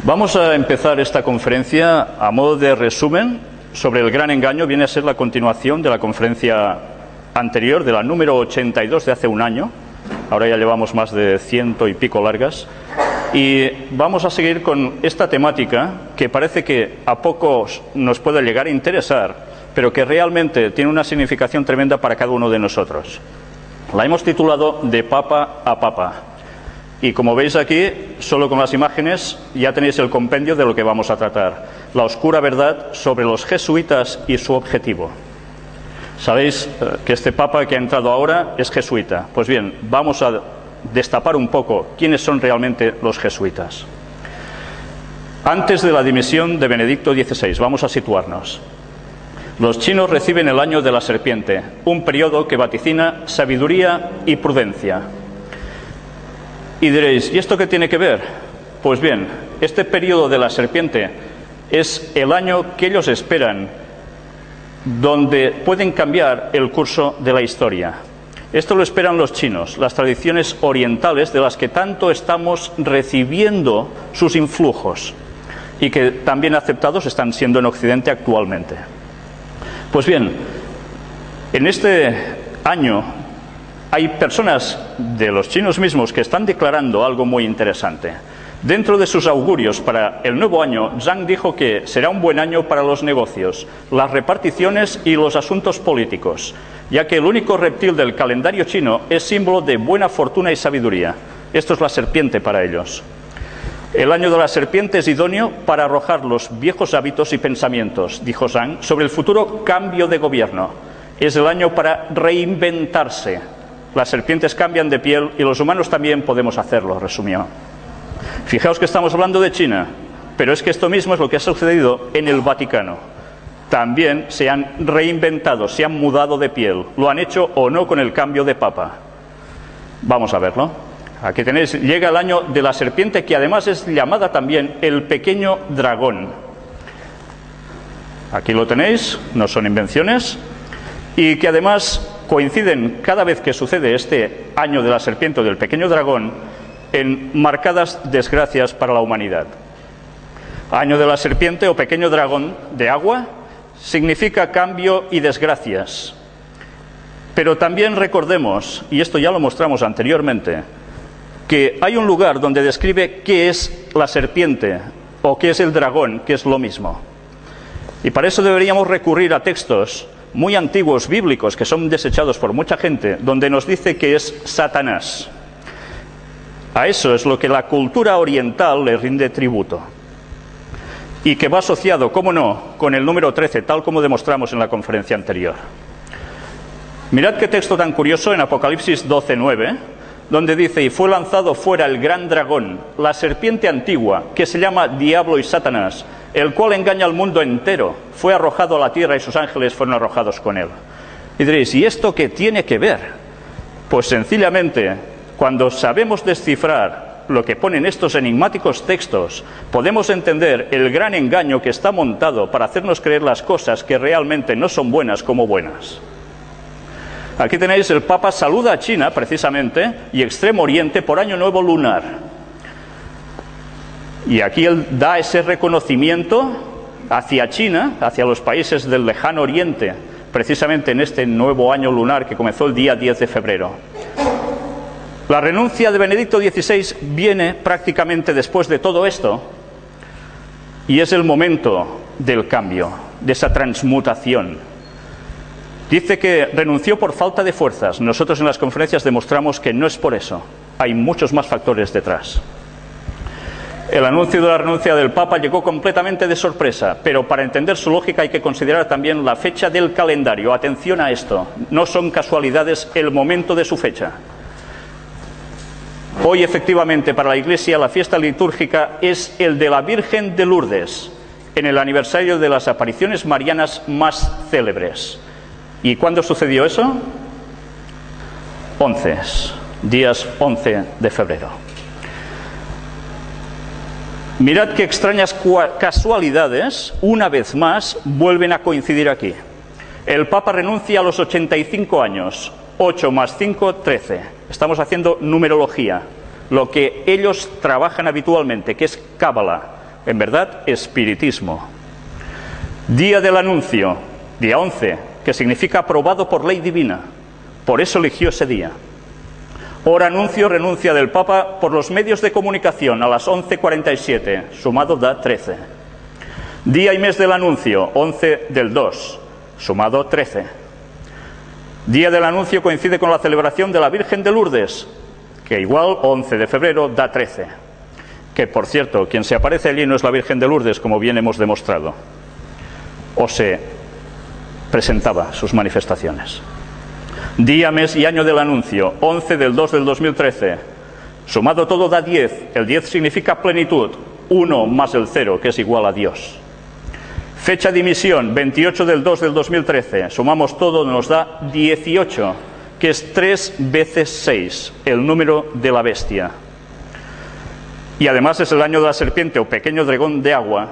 Vamos a empezar esta conferencia a modo de resumen sobre el gran engaño. Viene a ser la continuación de la conferencia anterior, de la número 82 de hace un año. Ahora ya llevamos más de 100 y pico largas. Y vamos a seguir con esta temática que parece que a pocos nos puede llegar a interesar, pero que realmente tiene una significación tremenda para cada uno de nosotros. La hemos titulado De Papa a Papa. Y como veis aquí, solo con las imágenes ya tenéis el compendio de lo que vamos a tratar. La oscura verdad sobre los jesuitas y su objetivo. Sabéis que este papa que ha entrado ahora es jesuita. Pues bien, vamos a destapar un poco quiénes son realmente los jesuitas. Antes de la dimisión de Benedicto XVI, vamos a situarnos. Los chinos reciben el año de la serpiente, un periodo que vaticina sabiduría y prudencia. Y diréis, ¿y esto qué tiene que ver? Pues bien, este periodo de la serpiente es el año que ellos esperan, donde pueden cambiar el curso de la historia. Esto lo esperan los chinos, las tradiciones orientales de las que tanto estamos recibiendo sus influjos y que también aceptados están siendo en Occidente actualmente. Pues bien, en este año hay personas de los chinos mismos que están declarando algo muy interesante. Dentro de sus augurios para el nuevo año, Zhang dijo que será un buen año para los negocios, las reparticiones y los asuntos políticos, ya que el único reptil del calendario chino es símbolo de buena fortuna y sabiduría. Esto es la serpiente para ellos. El año de la serpiente es idóneo para arrojar los viejos hábitos y pensamientos, dijo Zhang, sobre el futuro cambio de gobierno. Es el año para reinventarse. Las serpientes cambian de piel y los humanos también podemos hacerlo, resumió. Fijaos que estamos hablando de China, pero es que esto mismo es lo que ha sucedido en el Vaticano. También se han reinventado, se han mudado de piel. Lo han hecho o no con el cambio de papa. Vamos a verlo. Aquí tenéis, llega el año de la serpiente, que además es llamada también el pequeño dragón. Aquí lo tenéis, no son invenciones, y que además coinciden cada vez que sucede este año de la serpiente o del pequeño dragón en marcadas desgracias para la humanidad. Año de la serpiente o pequeño dragón de agua significa cambio y desgracias. Pero también recordemos, y esto ya lo mostramos anteriormente, que hay un lugar donde describe qué es la serpiente o qué es el dragón, que es lo mismo. Y para eso deberíamos recurrir a textos muy antiguos, bíblicos, que son desechados por mucha gente, donde nos dice que es Satanás. A eso es lo que la cultura oriental le rinde tributo. Y que va asociado, cómo no, con el número 13, tal como demostramos en la conferencia anterior. Mirad qué texto tan curioso en Apocalipsis 12:9, donde dice: y fue lanzado fuera el gran dragón, la serpiente antigua, que se llama Diablo y Satanás, el cual engaña al mundo entero. Fue arrojado a la tierra y sus ángeles fueron arrojados con él. Y diréis, ¿y esto qué tiene que ver? Pues sencillamente, cuando sabemos descifrar lo que ponen estos enigmáticos textos, podemos entender el gran engaño que está montado para hacernos creer las cosas que realmente no son buenas como buenas. Aquí tenéis, el Papa saluda a China, precisamente, y Extremo Oriente por Año Nuevo Lunar. Y aquí él da ese reconocimiento hacia China, hacia los países del lejano Oriente, precisamente en este nuevo año lunar que comenzó el día 10 de febrero. La renuncia de Benedicto XVI viene prácticamente después de todo esto, y es el momento del cambio, de esa transmutación. Dice que renunció por falta de fuerzas. Nosotros en las conferencias demostramos que no es por eso. Hay muchos más factores detrás. El anuncio de la renuncia del Papa llegó completamente de sorpresa, pero para entender su lógica hay que considerar también la fecha del calendario. Atención a esto, no son casualidades el momento de su fecha. Hoy, efectivamente, para la Iglesia la fiesta litúrgica es el de la Virgen de Lourdes, en el aniversario de las apariciones marianas más célebres. ¿Y cuándo sucedió eso? Días 11 de febrero. Mirad qué extrañas casualidades, una vez más, vuelven a coincidir aquí. El Papa renuncia a los 85 años, 8 más 5, 13. Estamos haciendo numerología, lo que ellos trabajan habitualmente, que es cábala. en verdad, espiritismo. Día del anuncio, día 11, que significa aprobado por ley divina. Por eso eligió ese día. Hora anuncio, renuncia del Papa por los medios de comunicación a las 11:47, sumado da 13. Día y mes del anuncio, 11 del 2, sumado 13. Día del anuncio coincide con la celebración de la Virgen de Lourdes, que igual 11 de febrero da 13. Que, por cierto, quien se aparece allí no es la Virgen de Lourdes, como bien hemos demostrado. O se presentaba sus manifestaciones. Día, mes y año del anuncio, 11 del 2 del 2013. Sumado todo da 10. El 10 significa plenitud. 1 más el 0, que es igual a Dios. Fecha de emisión, 28 del 2 del 2013. Sumamos todo, nos da 18, que es 3 veces 6, el número de la bestia. Y además es el año de la serpiente o pequeño dragón de agua,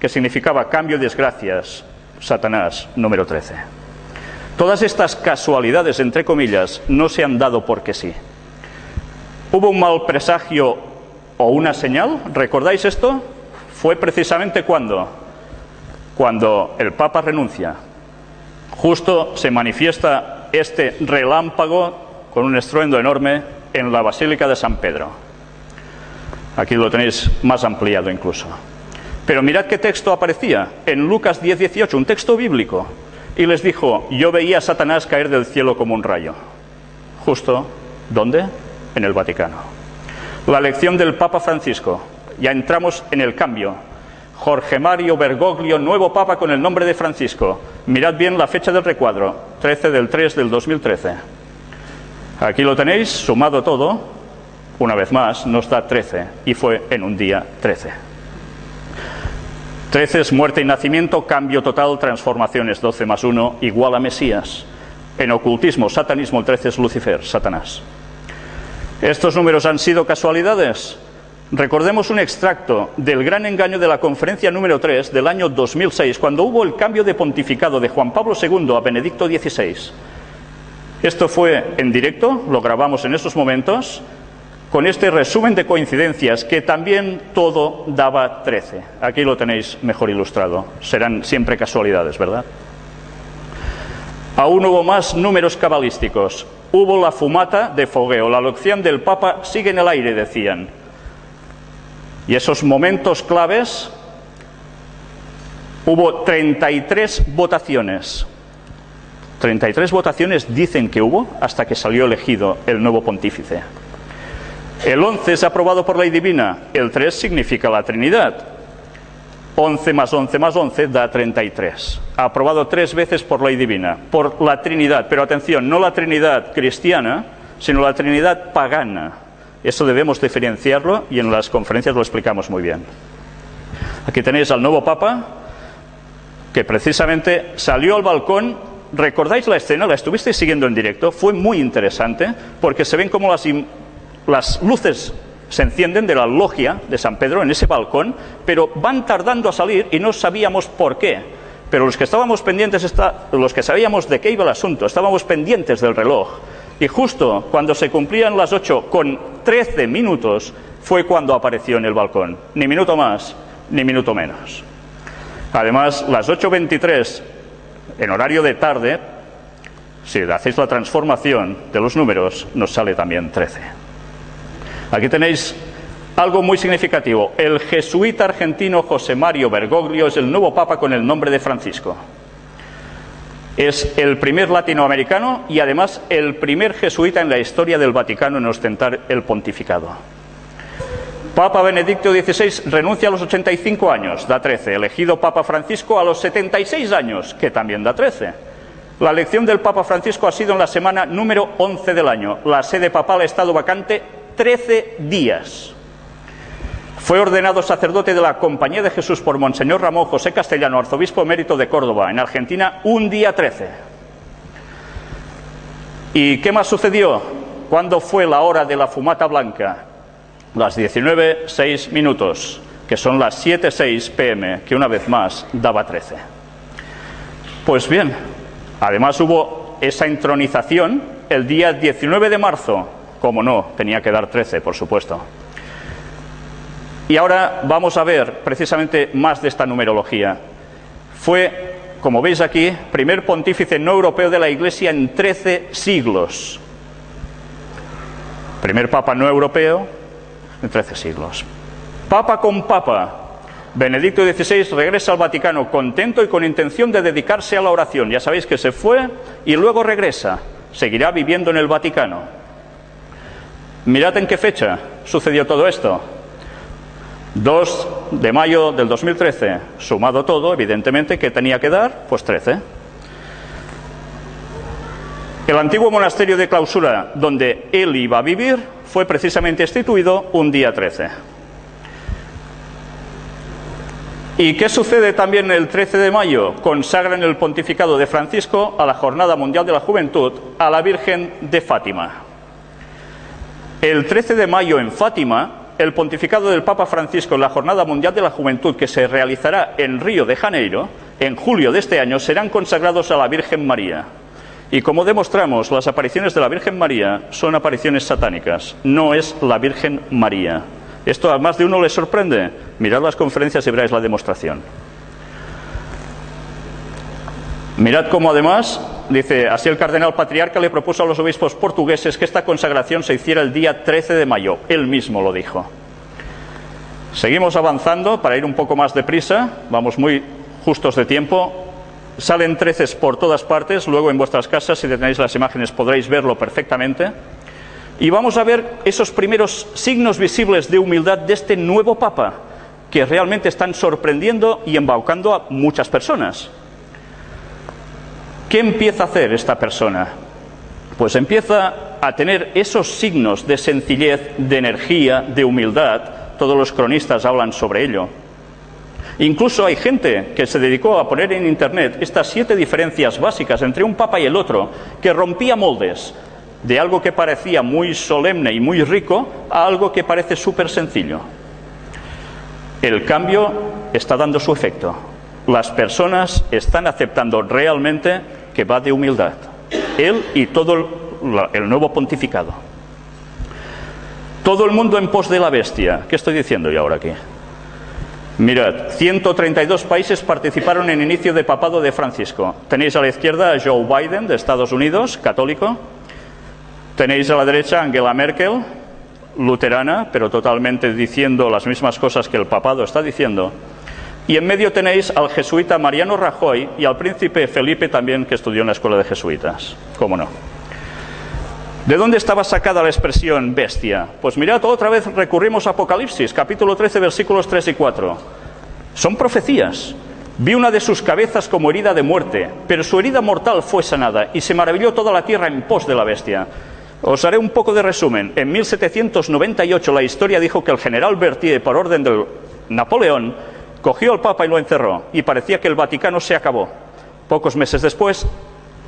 que significaba cambio y desgracias, Satanás, número 13. Todas estas casualidades, entre comillas, no se han dado porque sí. ¿Hubo un mal presagio o una señal? ¿Recordáis esto? Fue precisamente cuando el Papa renuncia. Justo se manifiesta este relámpago con un estruendo enorme en la Basílica de San Pedro. Aquí lo tenéis más ampliado incluso. Pero mirad qué texto aparecía en Lucas 10:18, un texto bíblico. Y les dijo, yo veía a Satanás caer del cielo como un rayo. Justo, ¿dónde? En el Vaticano. La elección del Papa Francisco. Ya entramos en el cambio. Jorge Mario Bergoglio, nuevo Papa con el nombre de Francisco. Mirad bien la fecha del recuadro, 13 del 3 del 2013. Aquí lo tenéis, sumado todo, una vez más, nos da 13, y fue en un día 13. 13 es muerte y nacimiento, cambio total, transformaciones, 12 más 1 igual a Mesías. En ocultismo, satanismo, el 13 es Lucifer, Satanás. ¿Estos números han sido casualidades? Recordemos un extracto del gran engaño de la conferencia número 3 del año 2006, cuando hubo el cambio de pontificado de Juan Pablo II a Benedicto XVI. Esto fue en directo, lo grabamos en esos momentos, con este resumen de coincidencias que también todo daba 13. Aquí lo tenéis mejor ilustrado. Serán siempre casualidades, ¿verdad? Aún hubo más números cabalísticos. Hubo la fumata de fogueo. La elección del Papa sigue en el aire, decían. Y esos momentos claves, hubo 33 votaciones. 33 votaciones dicen que hubo hasta que salió elegido el nuevo pontífice. El 11 es aprobado por ley divina, el 3 significa la Trinidad. 11 más 11 más 11 da 33. Aprobado 3 veces por ley divina, por la Trinidad. Pero atención, no la Trinidad cristiana, sino la Trinidad pagana. Eso debemos diferenciarlo y en las conferencias lo explicamos muy bien. Aquí tenéis al nuevo Papa, que precisamente salió al balcón. ¿Recordáis la escena? ¿La estuvisteis siguiendo en directo? Fue muy interesante, porque se ven como las luces se encienden de la logia de San Pedro en ese balcón, pero van tardando a salir y no sabíamos por qué. Pero los que estábamos pendientes, los que sabíamos de qué iba el asunto, estábamos pendientes del reloj. Y justo cuando se cumplían las 8:13 fue cuando apareció en el balcón. Ni minuto más, ni minuto menos. Además, las 8:23, en horario de tarde, si hacéis la transformación de los números, nos sale también 13. Aquí tenéis algo muy significativo. El jesuita argentino José Mario Bergoglio es el nuevo Papa con el nombre de Francisco. Es el primer latinoamericano y además el primer jesuita en la historia del Vaticano en ostentar el pontificado. Papa Benedicto XVI renuncia a los 85 años, da 13. Elegido Papa Francisco a los 76 años, que también da 13. La elección del Papa Francisco ha sido en la semana número 11 del año. La sede papal ha estado vacante 13 días. Fue ordenado sacerdote de la Compañía de Jesús por Monseñor Ramón José Castellano, arzobispo emérito de Córdoba, en Argentina, un día 13. ¿Y qué más sucedió? ¿Cuándo fue la hora de la fumata blanca? Las 19:06, que son las 7:06 p.m., que una vez más daba 13. Pues bien, además hubo esa intronización el día 19 de marzo, como no, tenía que dar 13, por supuesto. Y ahora vamos a ver precisamente más de esta numerología. Fue, como veis aquí, primer pontífice no europeo de la Iglesia en 13 siglos. Primer papa no europeo en 13 siglos. Papa con papa. Benedicto XVI regresa al Vaticano contento y con intención de dedicarse a la oración. Ya sabéis que se fue y luego regresa. Seguirá viviendo en el Vaticano. Mirad en qué fecha sucedió todo esto. 2 de mayo del 2013. Sumado todo, evidentemente, ¿qué tenía que dar? Pues 13. El antiguo monasterio de clausura donde él iba a vivir fue precisamente instituido un día 13. ¿Y qué sucede también el 13 de mayo? Consagran el pontificado de Francisco a la Jornada Mundial de la Juventud a la Virgen de Fátima. El 13 de mayo en Fátima, el pontificado del Papa Francisco en la Jornada Mundial de la Juventud, que se realizará en Río de Janeiro, en julio de este año, serán consagrados a la Virgen María. Y como demostramos, las apariciones de la Virgen María son apariciones satánicas, no es la Virgen María. ¿Esto a más de uno le sorprende? Mirad las conferencias y veréis la demostración. Mirad cómo además, dice, así el cardenal patriarca le propuso a los obispos portugueses que esta consagración se hiciera el día 13 de mayo. Él mismo lo dijo. Seguimos avanzando para ir un poco más deprisa, vamos muy justos de tiempo. Salen 13 por todas partes, luego en vuestras casas, si tenéis las imágenes, podréis verlo perfectamente. Y vamos a ver esos primeros signos visibles de humildad de este nuevo Papa, que realmente están sorprendiendo y embaucando a muchas personas. ¿Qué empieza a hacer esta persona? Pues empieza a tener esos signos de sencillez, de energía, de humildad. Todos los cronistas hablan sobre ello. Incluso hay gente que se dedicó a poner en internet estas 7 diferencias básicas entre un papa y el otro, que rompía moldes de algo que parecía muy solemne y muy rico a algo que parece súper sencillo. El cambio está dando su efecto. Las personas están aceptando realmente que va de humildad. Él y todo el nuevo pontificado. Todo el mundo en pos de la bestia. ¿Qué estoy diciendo yo ahora aquí? Mirad, 132 países participaron en inicio de papado de Francisco. Tenéis a la izquierda a Joe Biden, de Estados Unidos, católico. Tenéis a la derecha a Angela Merkel, luterana, pero totalmente diciendo las mismas cosas que el papado está diciendo. Y en medio tenéis al jesuita Mariano Rajoy y al príncipe Felipe también, que estudió en la escuela de jesuitas. ¿Cómo no? ¿De dónde estaba sacada la expresión bestia? Pues mirad, otra vez recurrimos a Apocalipsis, capítulo 13, versículos 3 y 4. Son profecías. Vi una de sus cabezas como herida de muerte, pero su herida mortal fue sanada, y se maravilló toda la tierra en pos de la bestia. Os haré un poco de resumen. En 1798 la historia dijo que el general Berthier, por orden de Napoleón, cogió al Papa y lo encerró, y parecía que el Vaticano se acabó. Pocos meses después,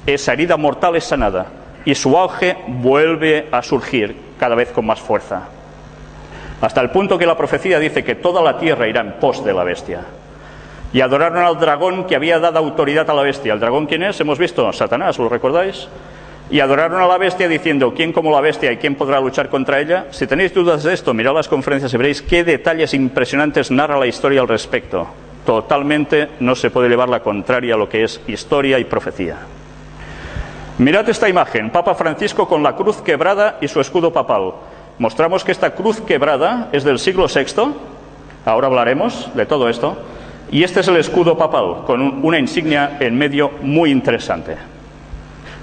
esa herida mortal es sanada, y su auge vuelve a surgir cada vez con más fuerza. Hasta el punto que la profecía dice que toda la tierra irá en pos de la bestia. Y adoraron al dragón que había dado autoridad a la bestia. ¿El dragón quién es? Hemos visto, Satanás, ¿lo recordáis? Y adoraron a la bestia diciendo, ¿quién como la bestia y quién podrá luchar contra ella? Si tenéis dudas de esto, mirad las conferencias y veréis qué detalles impresionantes narra la historia al respecto. Totalmente no se puede llevar la contraria a lo que es historia y profecía. Mirad esta imagen, Papa Francisco con la cruz quebrada y su escudo papal. Mostramos que esta cruz quebrada es del siglo VI, ahora hablaremos de todo esto, y este es el escudo papal, con una insignia en medio muy interesante.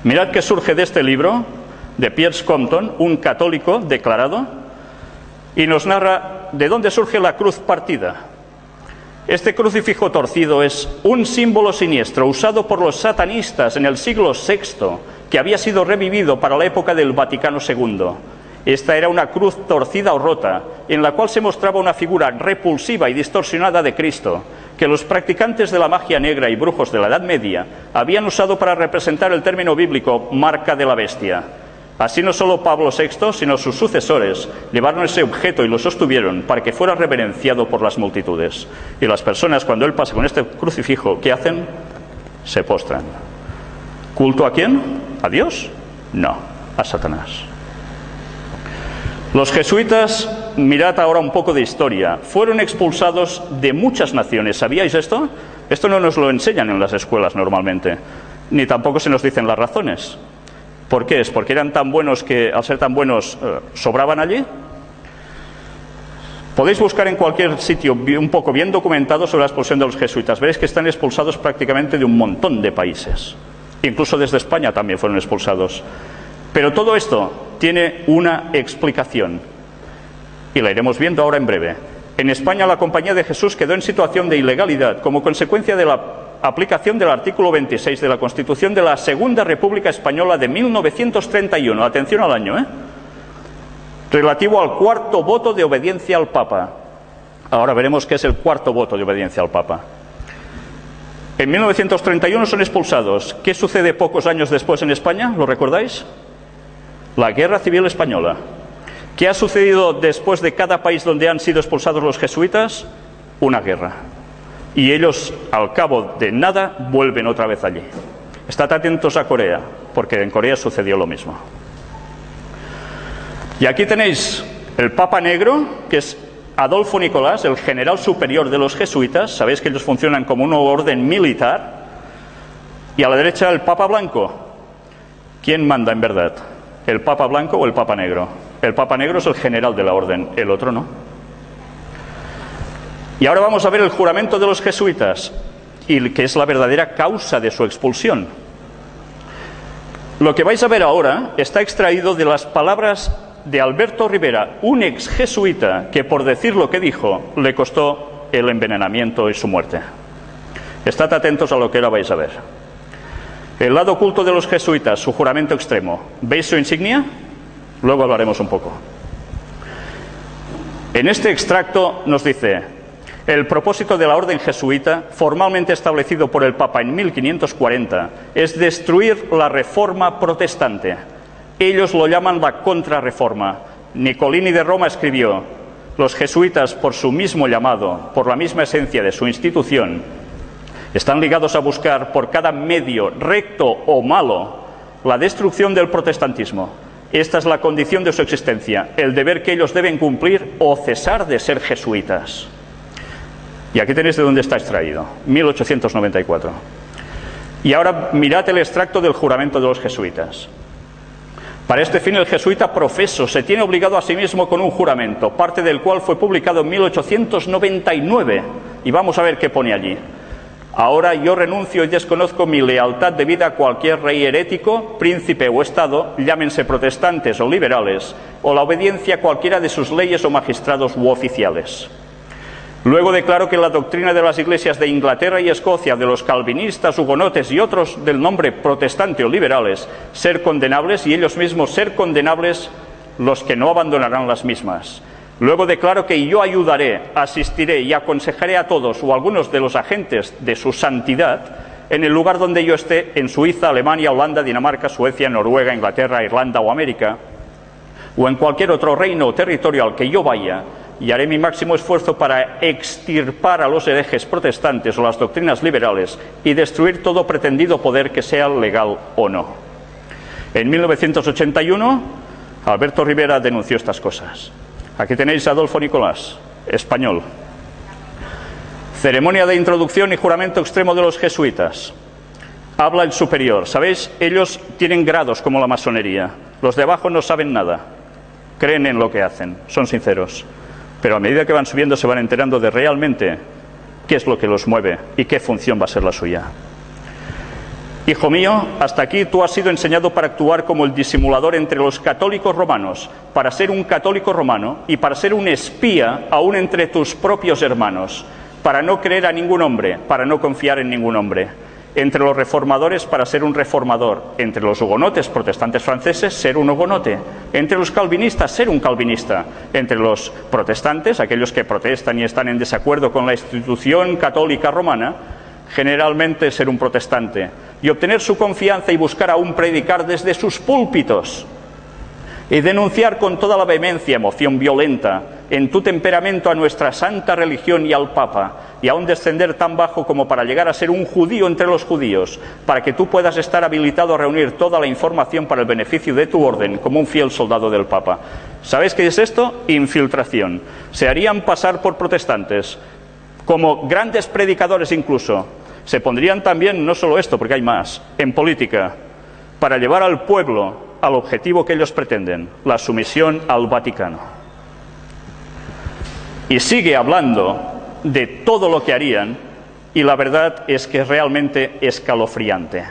Mirad que surge de este libro, de Piers Compton, un católico declarado, y nos narra de dónde surge la cruz partida. Este crucifijo torcido es un símbolo siniestro usado por los satanistas en el siglo VI, que había sido revivido para la época del Vaticano II. Esta era una cruz torcida o rota, en la cual se mostraba una figura repulsiva y distorsionada de Cristo, que los practicantes de la magia negra y brujos de la Edad Media habían usado para representar el término bíblico marca de la bestia. Así no solo Pablo VI, sino sus sucesores llevaron ese objeto y lo sostuvieron para que fuera reverenciado por las multitudes. Y las personas, cuando él pasa con este crucifijo, ¿qué hacen? Se postran. ¿Culto a quién? ¿A Dios? No, a Satanás. Los jesuitas, mirad ahora un poco de historia, fueron expulsados de muchas naciones. ¿Sabíais esto? Esto no nos lo enseñan en las escuelas normalmente, ni tampoco se nos dicen las razones. ¿Por qué? ¿Es porque eran tan buenos que, al ser tan buenos, sobraban allí? Podéis buscar en cualquier sitio un poco bien documentado sobre la expulsión de los jesuitas. Veréis que están expulsados prácticamente de un montón de países. Incluso desde España también fueron expulsados. Pero todo esto tiene una explicación, y la iremos viendo ahora en breve. En España la Compañía de Jesús quedó en situación de ilegalidad como consecuencia de la aplicación del artículo 26 de la Constitución de la Segunda República Española de 1931. Atención al año, relativo al cuarto voto de obediencia al Papa. Ahora veremos qué es el cuarto voto de obediencia al Papa. En 1931 son expulsados. ¿Qué sucede pocos años después en España? ¿Lo recordáis? La Guerra Civil Española. ¿Qué ha sucedido después de cada país donde han sido expulsados los jesuitas? Una guerra. Y ellos, al cabo de nada, vuelven otra vez allí. Estad atentos a Corea, porque en Corea sucedió lo mismo. Y aquí tenéis el Papa Negro, que es Adolfo Nicolás, el general superior de los jesuitas. Sabéis que ellos funcionan como una orden militar. Y a la derecha el Papa Blanco. ¿Quién manda en verdad? ¿El Papa Blanco o el Papa Negro? El Papa Negro es el general de la orden, el otro no. Y ahora vamos a ver el juramento de los jesuitas, y que es la verdadera causa de su expulsión. Lo que vais a ver ahora está extraído de las palabras de Alberto Rivera, un ex jesuita que, por decir lo que dijo, le costó el envenenamiento y su muerte. Estad atentos a lo que ahora vais a ver. El lado oculto de los jesuitas, su juramento extremo. ¿Veis su insignia? Luego hablaremos un poco. En este extracto nos dice: el propósito de la orden jesuita, formalmente establecido por el Papa en 1540, es destruir la reforma protestante. Ellos lo llaman la contrarreforma. Nicolini de Roma escribió: los jesuitas, por su mismo llamado, por la misma esencia de su institución, están ligados a buscar por cada medio, recto o malo, la destrucción del protestantismo. Esta es la condición de su existencia, el deber que ellos deben cumplir o cesar de ser jesuitas. Y aquí tenéis de dónde está extraído, 1894. Y ahora mirad el extracto del juramento de los jesuitas. Para este fin el jesuita profeso se tiene obligado a sí mismo con un juramento, parte del cual fue publicado en 1899. Y vamos a ver qué pone allí. Ahora yo renuncio y desconozco mi lealtad debida a cualquier rey herético, príncipe o estado, llámense protestantes o liberales, o la obediencia a cualquiera de sus leyes o magistrados u oficiales. Luego declaro que la doctrina de las iglesias de Inglaterra y Escocia, de los calvinistas, hugonotes y otros del nombre protestante o liberales, ser condenables, y ellos mismos ser condenables los que no abandonarán las mismas. Luego declaro que yo ayudaré, asistiré y aconsejaré a todos o algunos de los agentes de su santidad en el lugar donde yo esté, en Suiza, Alemania, Holanda, Dinamarca, Suecia, Noruega, Inglaterra, Irlanda o América, o en cualquier otro reino o territorio al que yo vaya, y haré mi máximo esfuerzo para extirpar a los herejes protestantes o las doctrinas liberales y destruir todo pretendido poder, que sea legal o no. En 1981, Alberto Rivera denunció estas cosas. Aquí tenéis a Adolfo Nicolás, español. Ceremonia de introducción y juramento extremo de los jesuitas. Habla el superior. ¿Sabéis? Ellos tienen grados como la masonería. Los de abajo no saben nada. Creen en lo que hacen. Son sinceros. Pero a medida que van subiendo se van enterando de realmente qué es lo que los mueve y qué función va a ser la suya. Hijo mío, hasta aquí tú has sido enseñado para actuar como el disimulador entre los católicos romanos, para ser un católico romano y para ser un espía aún entre tus propios hermanos, para no creer a ningún hombre, para no confiar en ningún hombre. Entre los reformadores, para ser un reformador. Entre los hugonotes protestantes franceses, ser un hugonote. Entre los calvinistas, ser un calvinista. Entre los protestantes, aquellos que protestan y están en desacuerdo con la institución católica romana, generalmente ser un protestante. Y obtener su confianza y buscar aún predicar desde sus púlpitos. Y denunciar con toda la vehemencia, emoción violenta, en tu temperamento a nuestra santa religión y al Papa, y aún descender tan bajo como para llegar a ser un judío entre los judíos, para que tú puedas estar habilitado a reunir toda la información para el beneficio de tu orden, como un fiel soldado del Papa. ¿Sabéis qué es esto? Infiltración. Se harían pasar por protestantes, como grandes predicadores incluso. Se pondrían también, no solo esto, porque hay más, en política, para llevar al pueblo al objetivo que ellos pretenden, la sumisión al Vaticano. Y sigue hablando de todo lo que harían, y la verdad es que es realmente escalofriante,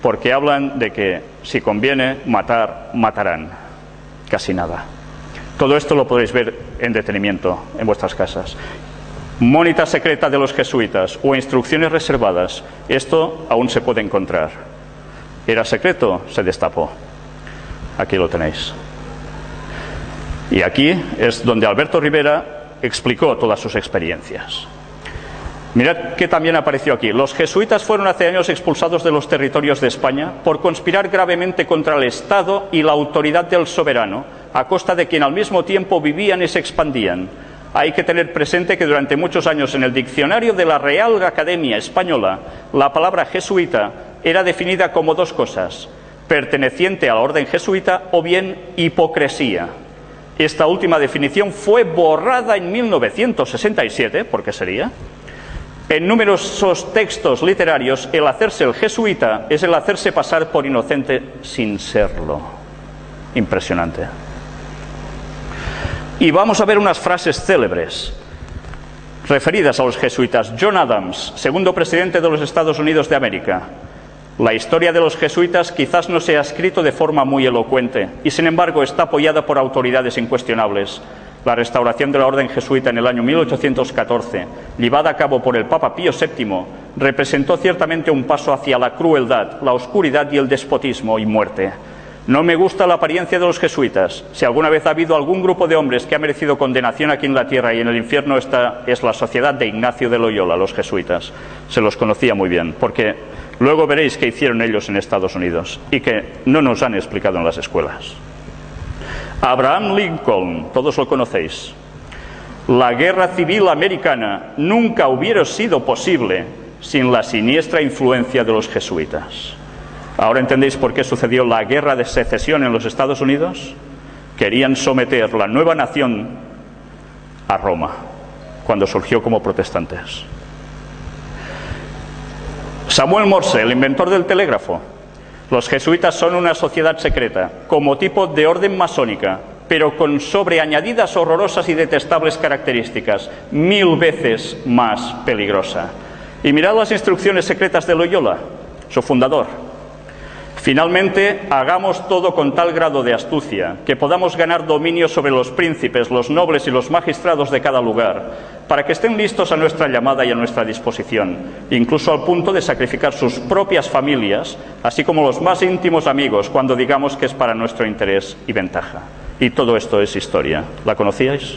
porque hablan de que si conviene matar, matarán. Casi nada. Todo esto lo podréis ver en detenimiento en vuestras casas. Mónita secreta de los jesuitas o instrucciones reservadas. Esto aún se puede encontrar. ¿Era secreto? Se destapó. Aquí lo tenéis. Y aquí es donde Alberto Rivera explicó todas sus experiencias. Mirad que también apareció aquí. Los jesuitas fueron hace años expulsados de los territorios de España por conspirar gravemente contra el Estado y la autoridad del soberano, a costa de quien al mismo tiempo vivían y se expandían. Hay que tener presente que durante muchos años en el diccionario de la Real Academia Española, la palabra jesuita era definida como dos cosas: perteneciente a la orden jesuita o bien hipocresía. Esta última definición fue borrada en 1967, ¿por qué sería? En numerosos textos literarios, el hacerse el jesuita es el hacerse pasar por inocente sin serlo. Impresionante. Y vamos a ver unas frases célebres referidas a los jesuitas. John Adams, segundo presidente de los Estados Unidos de América. La historia de los jesuitas quizás no se ha escrito de forma muy elocuente y sin embargo está apoyada por autoridades incuestionables. La restauración de la orden jesuita en el año 1814, llevada a cabo por el Papa Pío VII, representó ciertamente un paso hacia la crueldad, la oscuridad y el despotismo y muerte. No me gusta la apariencia de los jesuitas. Si alguna vez ha habido algún grupo de hombres que ha merecido condenación aquí en la tierra y en el infierno, esta es la sociedad de Ignacio de Loyola, los jesuitas. Se los conocía muy bien, porque luego veréis qué hicieron ellos en Estados Unidos y que no nos han explicado en las escuelas. Abraham Lincoln, todos lo conocéis. La guerra civil americana nunca hubiera sido posible sin la siniestra influencia de los jesuitas. ¿Ahora entendéis por qué sucedió la guerra de secesión en los Estados Unidos? Querían someter la nueva nación a Roma, cuando surgió como protestantes. Samuel Morse, el inventor del telégrafo. Los jesuitas son una sociedad secreta, como tipo de orden masónica, pero con sobreañadidas horrorosas y detestables características, 1000 veces más peligrosa. Y mirad las instrucciones secretas de Loyola, su fundador. Finalmente, hagamos todo con tal grado de astucia que podamos ganar dominio sobre los príncipes, los nobles y los magistrados de cada lugar, para que estén listos a nuestra llamada y a nuestra disposición, incluso al punto de sacrificar sus propias familias, así como los más íntimos amigos, cuando digamos que es para nuestro interés y ventaja. Y todo esto es historia. ¿La conocíais?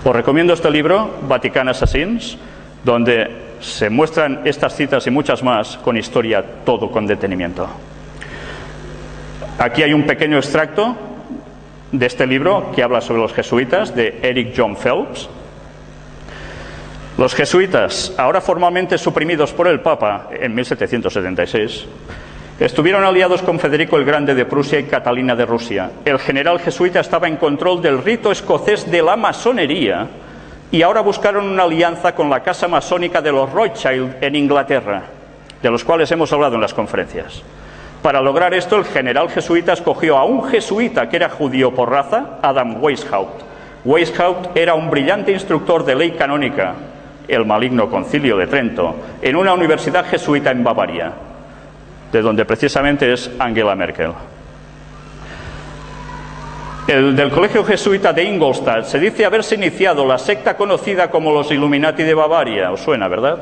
Os recomiendo este libro, Vatican Assassins, donde se muestran estas citas y muchas más con historia, todo con detenimiento. Aquí hay un pequeño extracto de este libro que habla sobre los jesuitas, de Eric John Phelps. Los jesuitas, ahora formalmente suprimidos por el Papa en 1776, estuvieron aliados con Federico el Grande de Prusia y Catalina de Rusia. El general jesuita estaba en control del rito escocés de la masonería y ahora buscaron una alianza con la casa masónica de los Rothschild en Inglaterra, de los cuales hemos hablado en las conferencias. Para lograr esto, el general jesuita escogió a un jesuita que era judío por raza, Adam Weishaupt. Weishaupt era un brillante instructor de ley canónica, el maligno Concilio de Trento, en una universidad jesuita en Bavaria, de donde precisamente es Angela Merkel. El del colegio jesuita de Ingolstadt se dice haberse iniciado la secta conocida como los Illuminati de Bavaria. ¿Os suena, verdad?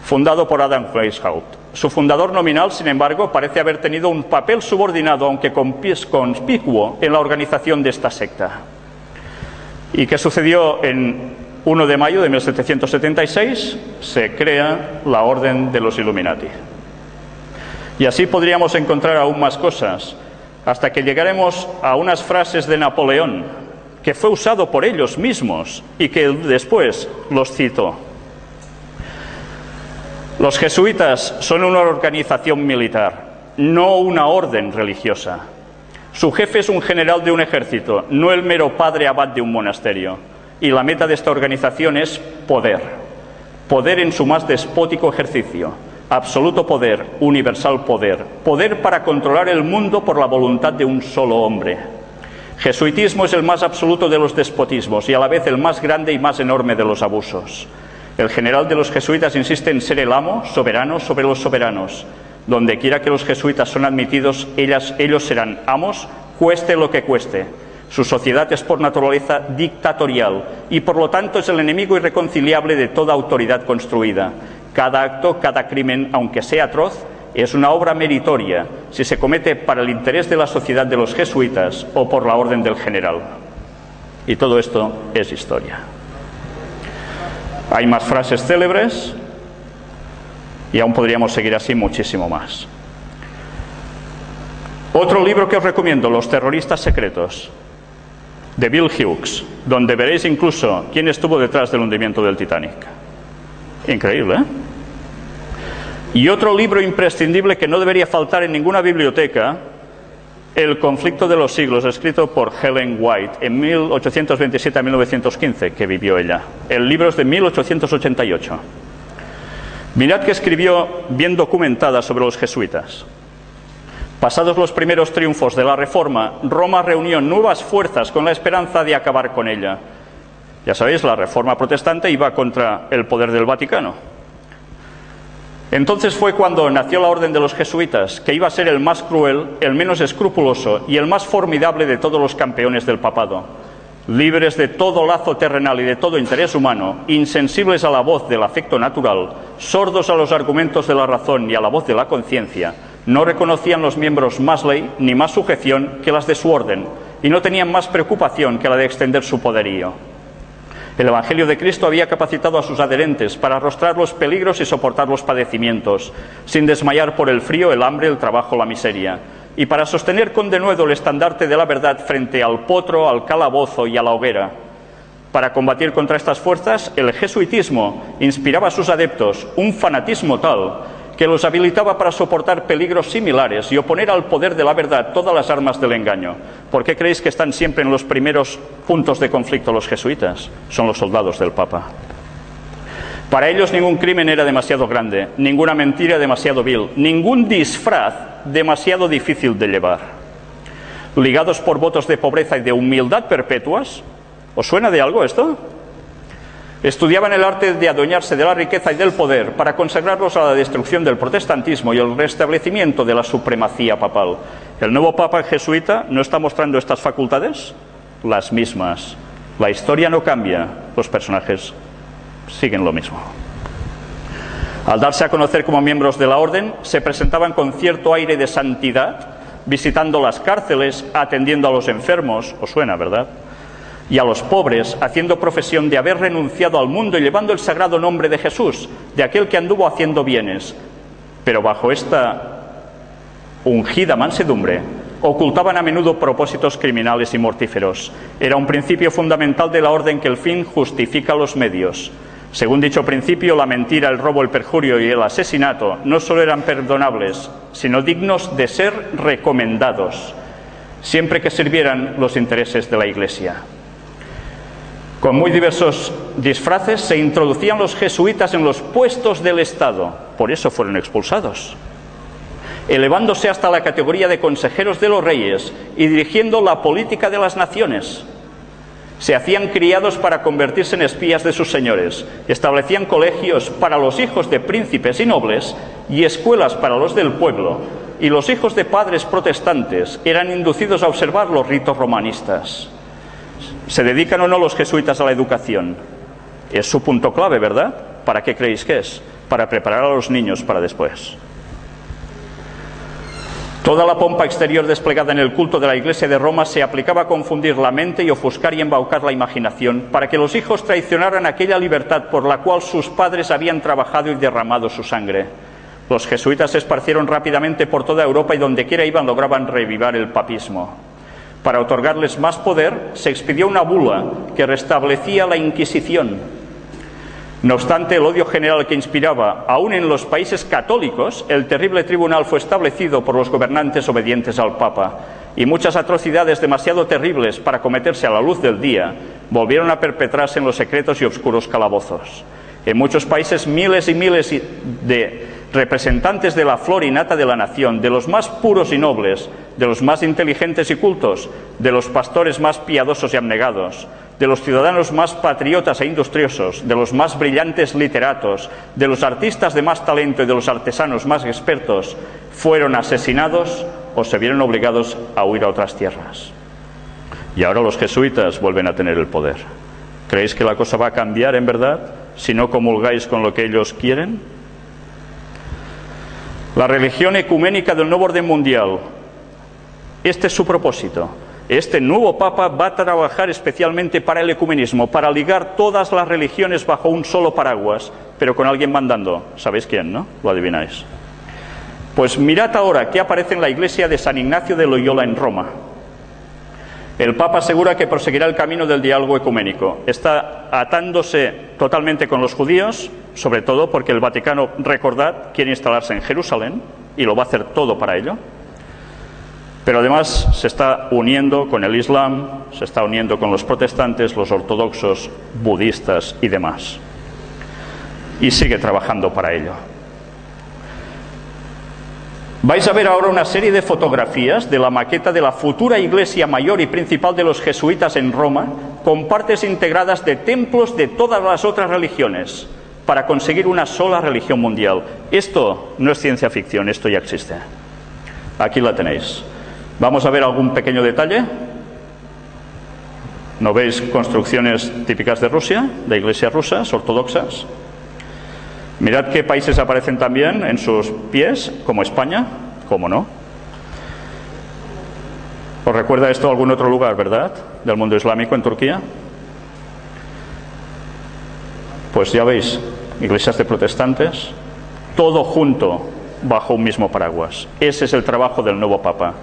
Fundado por Adam Weishaupt. Su fundador nominal, sin embargo, parece haber tenido un papel subordinado, aunque conspicuo, en la organización de esta secta. ¿Y qué sucedió en 1 de mayo de 1776? Se crea la Orden de los Illuminati. Y así podríamos encontrar aún más cosas, hasta que llegaremos a unas frases de Napoleón, que fue usado por ellos mismos y que después los citó. Los jesuitas son una organización militar, no una orden religiosa. Su jefe es un general de un ejército, no el mero padre abad de un monasterio. Y la meta de esta organización es poder. Poder en su más despótico ejercicio. Absoluto poder, universal poder. Poder para controlar el mundo por la voluntad de un solo hombre. Jesuitismo es el más absoluto de los despotismos y a la vez el más grande y más enorme de los abusos. El general de los jesuitas insiste en ser el amo, soberano sobre los soberanos. Donde quiera que los jesuitas son admitidos, ellos serán amos, cueste lo que cueste. Su sociedad es por naturaleza dictatorial y por lo tanto es el enemigo irreconciliable de toda autoridad construida. Cada acto, cada crimen, aunque sea atroz, es una obra meritoria si se comete para el interés de la sociedad de los jesuitas o por la orden del general. Y todo esto es historia. Hay más frases célebres y aún podríamos seguir así muchísimo más. Otro libro que os recomiendo, Los terroristas secretos, de Bill Hughes, donde veréis incluso quién estuvo detrás del hundimiento del Titanic. Increíble, ¿eh? Y otro libro imprescindible que no debería faltar en ninguna biblioteca, El conflicto de los siglos, escrito por Ellen White en 1827 a 1915, que vivió ella. El libro es de 1888. Mirad que escribió bien documentada sobre los jesuitas. Pasados los primeros triunfos de la Reforma, Roma reunió nuevas fuerzas con la esperanza de acabar con ella. Ya sabéis, la Reforma protestante iba contra el poder del Vaticano. Entonces fue cuando nació la Orden de los Jesuitas, que iba a ser el más cruel, el menos escrupuloso y el más formidable de todos los campeones del papado. Libres de todo lazo terrenal y de todo interés humano, insensibles a la voz del afecto natural, sordos a los argumentos de la razón y a la voz de la conciencia, no reconocían los miembros más ley ni más sujeción que las de su orden, y no tenían más preocupación que la de extender su poderío. El Evangelio de Cristo había capacitado a sus adherentes para arrostrar los peligros y soportar los padecimientos, sin desmayar por el frío, el hambre, el trabajo, la miseria, y para sostener con denuedo el estandarte de la verdad frente al potro, al calabozo y a la hoguera. Para combatir contra estas fuerzas, el jesuitismo inspiraba a sus adeptos un fanatismo tal que los habilitaba para soportar peligros similares y oponer al poder de la verdad todas las armas del engaño. ¿Por qué creéis que están siempre en los primeros puntos de conflicto los jesuitas? Son los soldados del Papa. Para ellos ningún crimen era demasiado grande, ninguna mentira demasiado vil, ningún disfraz demasiado difícil de llevar. Ligados por votos de pobreza y de humildad perpetuas, ¿os suena de algo esto? Estudiaban el arte de adueñarse de la riqueza y del poder para consagrarlos a la destrucción del protestantismo y el restablecimiento de la supremacía papal. ¿El nuevo papa jesuita no está mostrando estas facultades? Las mismas. La historia no cambia, los personajes siguen lo mismo. Al darse a conocer como miembros de la orden, se presentaban con cierto aire de santidad, visitando las cárceles, atendiendo a los enfermos, os suena, ¿verdad?, y a los pobres, haciendo profesión de haber renunciado al mundo y llevando el sagrado nombre de Jesús, de aquel que anduvo haciendo bienes. Pero bajo esta ungida mansedumbre, ocultaban a menudo propósitos criminales y mortíferos. Era un principio fundamental de la orden que el fin justifica los medios. Según dicho principio, la mentira, el robo, el perjurio y el asesinato no solo eran perdonables, sino dignos de ser recomendados, siempre que sirvieran los intereses de la Iglesia. Con muy diversos disfraces se introducían los jesuitas en los puestos del Estado, por eso fueron expulsados, elevándose hasta la categoría de consejeros de los reyes y dirigiendo la política de las naciones. Se hacían criados para convertirse en espías de sus señores, establecían colegios para los hijos de príncipes y nobles y escuelas para los del pueblo, y los hijos de padres protestantes eran inducidos a observar los ritos romanistas. ¿Se dedican o no los jesuitas a la educación? Es su punto clave, ¿verdad? ¿Para qué creéis que es? Para preparar a los niños para después. Toda la pompa exterior desplegada en el culto de la Iglesia de Roma se aplicaba a confundir la mente y ofuscar y embaucar la imaginación para que los hijos traicionaran aquella libertad por la cual sus padres habían trabajado y derramado su sangre. Los jesuitas se esparcieron rápidamente por toda Europa y donde quiera iban lograban revivar el papismo. Para otorgarles más poder, se expidió una bula que restablecía la Inquisición. No obstante, el odio general que inspiraba, aún en los países católicos, el terrible tribunal fue establecido por los gobernantes obedientes al Papa. y muchas atrocidades demasiado terribles para cometerse a la luz del día volvieron a perpetrarse en los secretos y oscuros calabozos. En muchos países miles y miles de representantes de la flor y nata de la nación, de los más puros y nobles, de los más inteligentes y cultos, de los pastores más piadosos y abnegados, de los ciudadanos más patriotas e industriosos, de los más brillantes literatos, de los artistas de más talento y de los artesanos más expertos, fueron asesinados o se vieron obligados a huir a otras tierras. Y ahora los jesuitas vuelven a tener el poder. ¿Creéis que la cosa va a cambiar en verdad si no comulgáis con lo que ellos quieren? La religión ecuménica del nuevo orden mundial, este es su propósito. Este nuevo Papa va a trabajar especialmente para el ecumenismo, para ligar todas las religiones bajo un solo paraguas, pero con alguien mandando. ¿Sabéis quién, no? Lo adivináis. Pues mirad ahora qué aparece en la iglesia de San Ignacio de Loyola en Roma. El Papa asegura que proseguirá el camino del diálogo ecuménico. Está atándose totalmente con los judíos, sobre todo porque el Vaticano, recordad, quiere instalarse en Jerusalén y lo va a hacer todo para ello. Pero además se está uniendo con el Islam, se está uniendo con los protestantes, los ortodoxos, budistas y demás. Y sigue trabajando para ello. Vais a ver ahora una serie de fotografías de la maqueta de la futura iglesia mayor y principal de los jesuitas en Roma, con partes integradas de templos de todas las otras religiones, para conseguir una sola religión mundial. Esto no es ciencia ficción, esto ya existe. Aquí la tenéis. Vamos a ver algún pequeño detalle. ¿No veis construcciones típicas de Rusia, de iglesias rusas, ortodoxas? Mirad qué países aparecen también en sus pies, como España, ¿cómo no? ¿Os recuerda esto a algún otro lugar, verdad? Del mundo islámico en Turquía. Pues ya veis, iglesias de protestantes, todo junto bajo un mismo paraguas. Ese es el trabajo del nuevo Papa,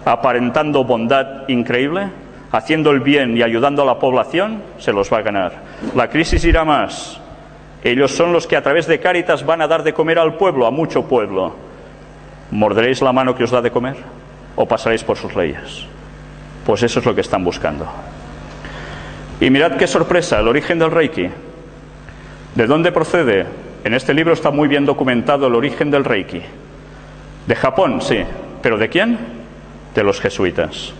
aparentando bondad increíble, haciendo el bien y ayudando a la población, se los va a ganar. La crisis irá más. Ellos son los que a través de Cáritas van a dar de comer al pueblo, a mucho pueblo. ¿Morderéis la mano que os da de comer? ¿O pasaréis por sus leyes? Pues eso es lo que están buscando. Y mirad qué sorpresa, el origen del Reiki. ¿De dónde procede? En este libro está muy bien documentado el origen del Reiki. De Japón, sí. ¿Pero de quién? De los jesuitas.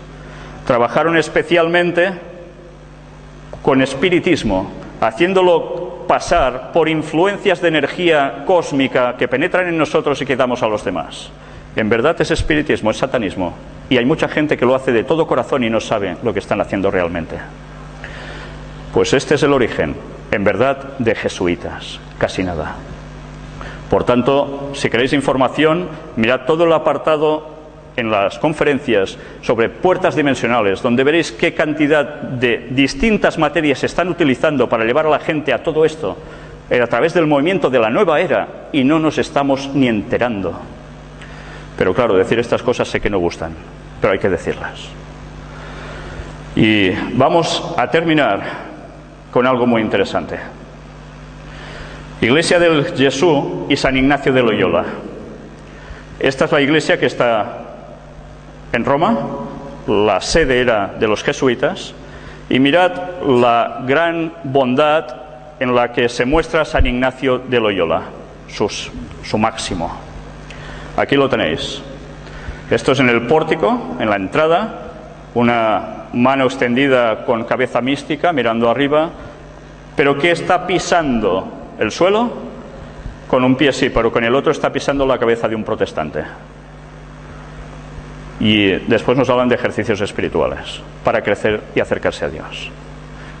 Trabajaron especialmente con espiritismo, haciéndolo pasar por influencias de energía cósmica que penetran en nosotros y que damos a los demás. En verdad es espiritismo, es satanismo. Y hay mucha gente que lo hace de todo corazón y no sabe lo que están haciendo realmente. Pues este es el origen, en verdad, de jesuitas. Casi nada. Por tanto, si queréis información, mirad todo el apartado en las conferencias sobre puertas dimensionales, donde veréis qué cantidad de distintas materias se están utilizando para llevar a la gente a todo esto a través del movimiento de la nueva era, y no nos estamos ni enterando. Pero claro, decir estas cosas sé que no gustan, pero hay que decirlas. Y vamos a terminar con algo muy interesante. Iglesia del Jesús y San Ignacio de Loyola. Esta es la iglesia que está en Roma, la sede era de los jesuitas, y mirad la gran bondad en la que se muestra San Ignacio de Loyola, su máximo. Aquí lo tenéis. Esto es en el pórtico, en la entrada, una mano extendida con cabeza mística, mirando arriba, pero ¿qué está pisando? ¿El suelo? Con un pie sí, pero con el otro está pisando la cabeza de un protestante. Y después nos hablan de ejercicios espirituales para crecer y acercarse a Dios.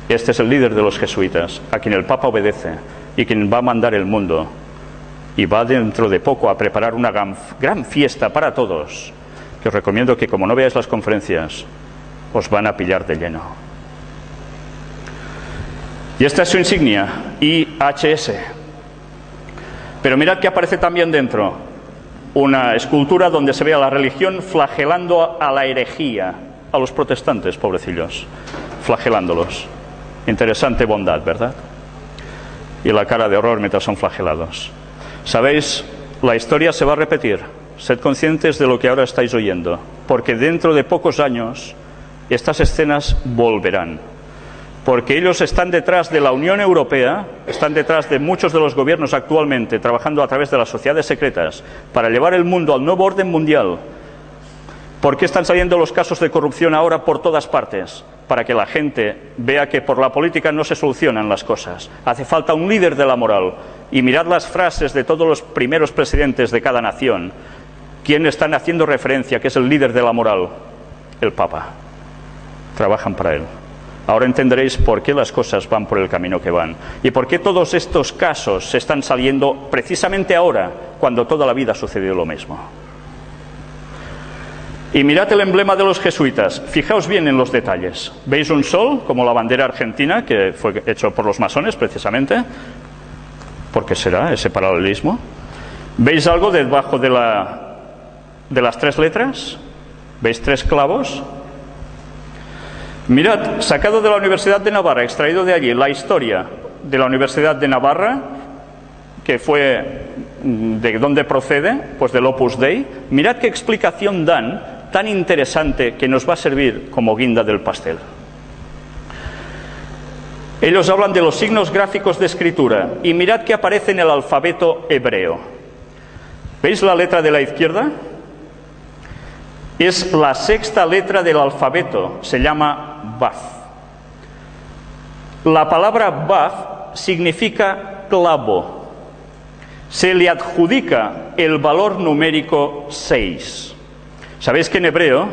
Este es el líder de los jesuitas, a quien el Papa obedece y quien va a mandar el mundo, y va dentro de poco a preparar una gran fiesta para todos, que os recomiendo que, como no veáis las conferencias, os van a pillar de lleno. Y esta es su insignia, IHS. Pero mirad que aparece también dentro una escultura donde se ve a la religión flagelando a la herejía, a los protestantes, pobrecillos, flagelándolos. Interesante bondad, ¿verdad? Y la cara de horror mientras son flagelados. ¿Sabéis? La historia se va a repetir. sed conscientes de lo que ahora estáis oyendo, porque dentro de pocos años estas escenas volverán. Porque ellos están detrás de la Unión Europea, están detrás de muchos de los gobiernos actualmente, trabajando a través de las sociedades secretas para llevar el mundo al nuevo orden mundial. ¿Por qué están saliendo los casos de corrupción ahora por todas partes? Para que la gente vea que por la política no se solucionan las cosas. Hace falta un líder de la moral. Y mirad las frases de todos los primeros presidentes de cada nación. ¿Quién están haciendo referencia que es el líder de la moral? El Papa. Trabajan para él. Ahora entenderéis por qué las cosas van por el camino que van. Y por qué todos estos casos se están saliendo precisamente ahora, cuando toda la vida ha sucedido lo mismo. Y mirad el emblema de los jesuitas. Fijaos bien en los detalles. ¿Veis un sol, como la bandera argentina, que fue hecho por los masones precisamente? ¿Por qué será ese paralelismo? ¿Veis algo debajo de las tres letras? ¿Veis tres clavos? Mirad, sacado de la Universidad de Navarra, extraído de allí, la historia de la Universidad de Navarra, que fue de dónde procede, pues del Opus Dei. Mirad qué explicación dan, tan interesante, que nos va a servir como guinda del pastel. Ellos hablan de los signos gráficos de escritura, y mirad que aparece en el alfabeto hebreo. ¿Veis la letra de la izquierda? Es la sexta letra del alfabeto, se llama Vav. La palabra Vav significa clavo. Se le adjudica el valor numérico 6. Sabéis que en hebreo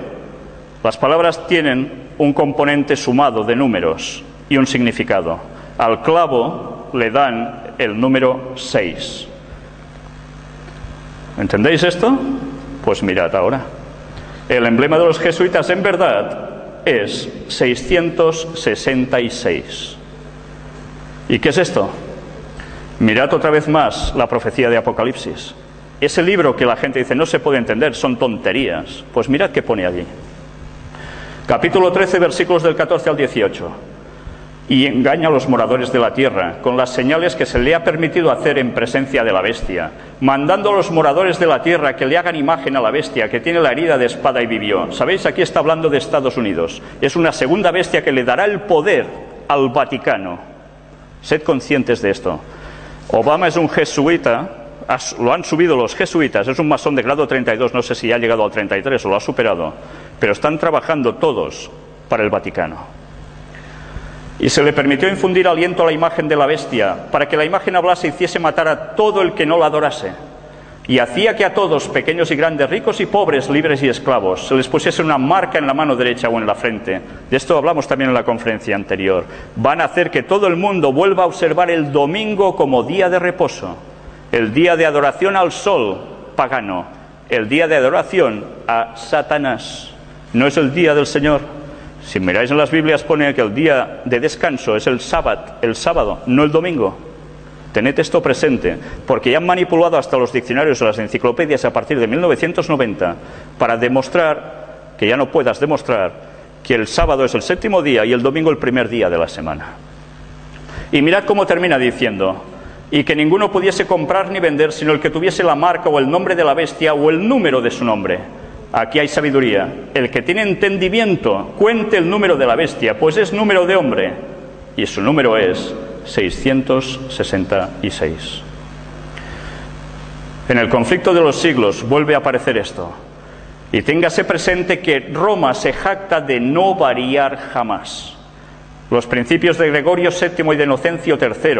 las palabras tienen un componente sumado de números y un significado. Al clavo le dan el número 6. ¿Entendéis esto? Pues mirad ahora. El emblema de los jesuitas en verdad es 666. ¿Y qué es esto? Mirad otra vez más la profecía de Apocalipsis. Ese libro que la gente dice no se puede entender, son tonterías. Pues mirad qué pone allí. Capítulo 13, versículos del 14 al 18. Y engaña a los moradores de la tierra con las señales que se le ha permitido hacer en presencia de la bestia, mandando a los moradores de la tierra que le hagan imagen a la bestia, que tiene la herida de espada y vivió. ¿Sabéis? Aquí está hablando de Estados Unidos. Es una segunda bestia que le dará el poder al Vaticano. Sed conscientes de esto. Obama es un jesuita, lo han subido los jesuitas, es un masón de grado 32, no sé si ha llegado al 33 o lo ha superado, pero están trabajando todos para el Vaticano. Y se le permitió infundir aliento a la imagen de la bestia, para que la imagen hablase y hiciese matar a todo el que no la adorase. Y hacía que a todos, pequeños y grandes, ricos y pobres, libres y esclavos, se les pusiese una marca en la mano derecha o en la frente. De esto hablamos también en la conferencia anterior. Van a hacer que todo el mundo vuelva a observar el domingo como día de reposo, el día de adoración al sol pagano, el día de adoración a Satanás. No es el día del Señor. Si miráis en las Biblias pone que el día de descanso es el sábado, no el domingo. Tened esto presente, porque ya han manipulado hasta los diccionarios o las enciclopedias a partir de 1990 para demostrar, que ya no puedas demostrar, que el sábado es el séptimo día y el domingo el primer día de la semana. Y mirad cómo termina diciendo: y que ninguno pudiese comprar ni vender sino el que tuviese la marca o el nombre de la bestia o el número de su nombre. Aquí hay sabiduría. El que tiene entendimiento cuente el número de la bestia, pues es número de hombre, y su número es 666. En el conflicto de los siglos vuelve a aparecer esto. Y téngase presente que Roma se jacta de no variar jamás. Los principios de Gregorio VII y de Inocencio III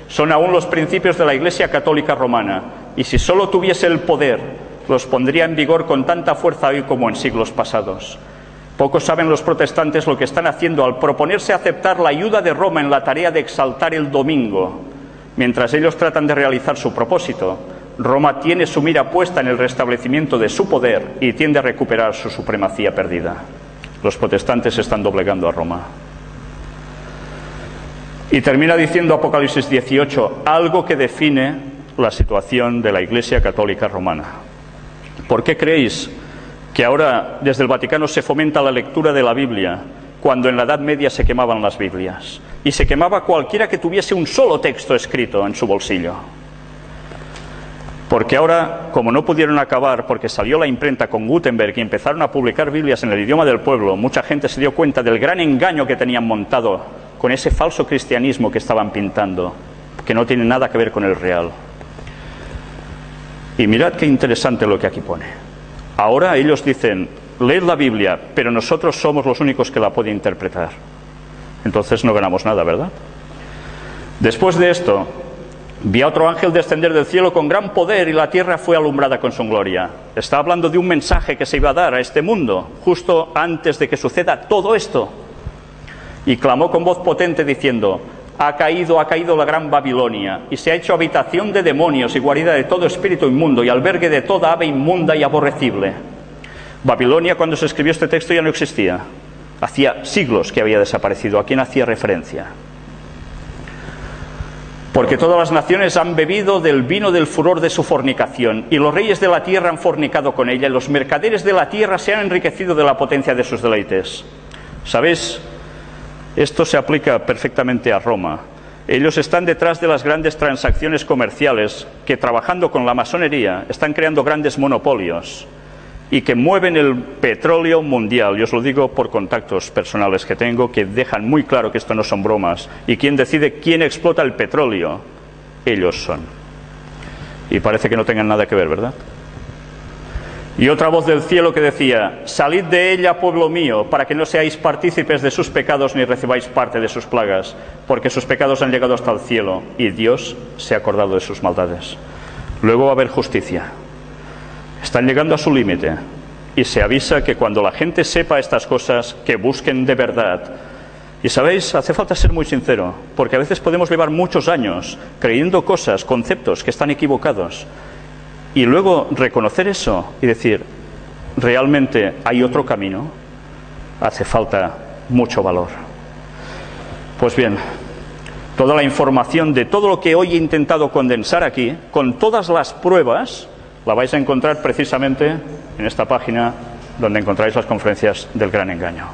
son aún los principios de la Iglesia Católica Romana, y si solo tuviese el poder, los pondría en vigor con tanta fuerza hoy como en siglos pasados. Pocos saben los protestantes lo que están haciendo al proponerse aceptar la ayuda de Roma en la tarea de exaltar el domingo. Mientras ellos tratan de realizar su propósito, Roma tiene su mira puesta en el restablecimiento de su poder y tiende a recuperar su supremacía perdida. Los protestantes están doblegando a Roma. Y termina diciendo Apocalipsis 18, algo que define la situación de la Iglesia Católica Romana. ¿Por qué creéis que ahora desde el Vaticano se fomenta la lectura de la Biblia cuando en la Edad Media se quemaban las Biblias? Y se quemaba cualquiera que tuviese un solo texto escrito en su bolsillo. Porque ahora, como no pudieron acabar, porque salió la imprenta con Gutenberg y empezaron a publicar Biblias en el idioma del pueblo, mucha gente se dio cuenta del gran engaño que tenían montado con ese falso cristianismo que estaban pintando, que no tiene nada que ver con el real. Y mirad qué interesante lo que aquí pone. Ahora ellos dicen, leed la Biblia, pero nosotros somos los únicos que la pueden interpretar. Entonces no ganamos nada, ¿verdad? Después de esto, vi a otro ángel descender del cielo con gran poder y la tierra fue alumbrada con su gloria. Está hablando de un mensaje que se iba a dar a este mundo, justo antes de que suceda todo esto. Y clamó con voz potente diciendo, ha caído la gran Babilonia, y se ha hecho habitación de demonios y guarida de todo espíritu inmundo y albergue de toda ave inmunda y aborrecible. Babilonia, cuando se escribió este texto, ya no existía. Hacía siglos que había desaparecido. ¿A quién hacía referencia? Porque todas las naciones han bebido del vino del furor de su fornicación, y los reyes de la tierra han fornicado con ella, y los mercaderes de la tierra se han enriquecido de la potencia de sus deleites. ¿Sabéis? Esto se aplica perfectamente a Roma. Ellos están detrás de las grandes transacciones comerciales que, trabajando con la masonería, están creando grandes monopolios y que mueven el petróleo mundial. Yo os lo digo por contactos personales que tengo, que dejan muy claro que esto no son bromas. Y quien decide quién explota el petróleo, ellos son. Y parece que no tengan nada que ver, ¿verdad? Y otra voz del cielo que decía, salid de ella, pueblo mío, para que no seáis partícipes de sus pecados ni recibáis parte de sus plagas, porque sus pecados han llegado hasta el cielo, y Dios se ha acordado de sus maldades. Luego va a haber justicia. Están llegando a su límite, y se avisa que cuando la gente sepa estas cosas, que busquen de verdad. Y sabéis, hace falta ser muy sincero, porque a veces podemos llevar muchos años creyendo cosas, conceptos que están equivocados, y luego reconocer eso y decir, realmente hay otro camino. Hace falta mucho valor. Pues bien, toda la información de todo lo que hoy he intentado condensar aquí, con todas las pruebas, la vais a encontrar precisamente en esta página donde encontráis las conferencias del gran engaño.